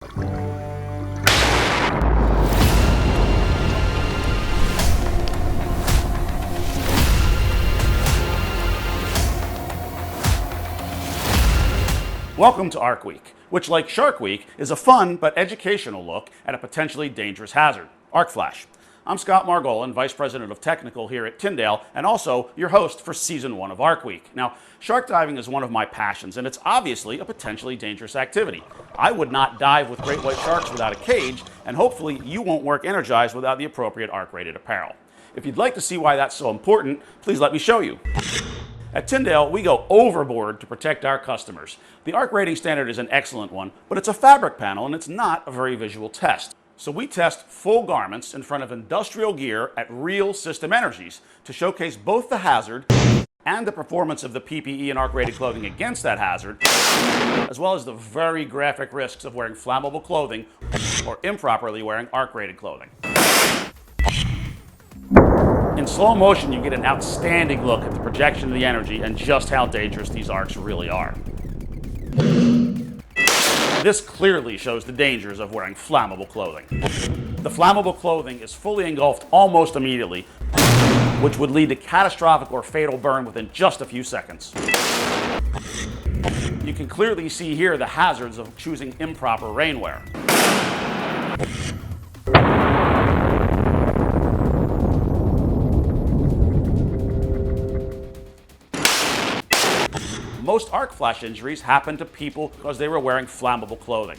Welcome to Arc Week, which, like Shark Week, is a fun but educational look at a potentially dangerous hazard, arc flash. I'm Scott Margolin, Vice President of Technical here at Tyndale, and also your host for Season 1 of Arc Week. Now, shark diving is one of my passions, and it's obviously a potentially dangerous activity. I would not dive with great white sharks without a cage, and hopefully you won't work energized without the appropriate arc-rated apparel. If you'd like to see why that's so important, please let me show you. At Tyndale, we go overboard to protect our customers. The ARC rating standard is an excellent one, but it's a fabric panel and it's not a very visual test. So we test full garments in front of industrial gear at real system energies to showcase both the hazard and the performance of the PPE and ARC rated clothing against that hazard, as well as the very graphic risks of wearing flammable clothing or improperly wearing ARC rated clothing. In slow motion, you get an outstanding look at the projection of the energy and just how dangerous these arcs really are. This clearly shows the dangers of wearing flammable clothing. The flammable clothing is fully engulfed almost immediately, which would lead to catastrophic or fatal burn within just a few seconds. You can clearly see here the hazards of choosing improper rainwear. Most arc flash injuries happen to people because they were wearing flammable clothing.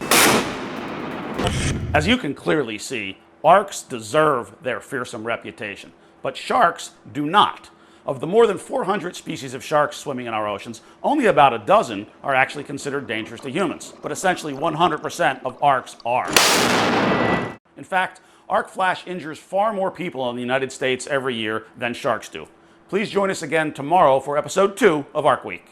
As you can clearly see, arcs deserve their fearsome reputation, but sharks do not. Of the more than 400 species of sharks swimming in our oceans, only about a dozen are actually considered dangerous to humans, but essentially 100% of arcs are. In fact, arc flash injures far more people in the United States every year than sharks do. Please join us again tomorrow for episode 2 of Arc Week.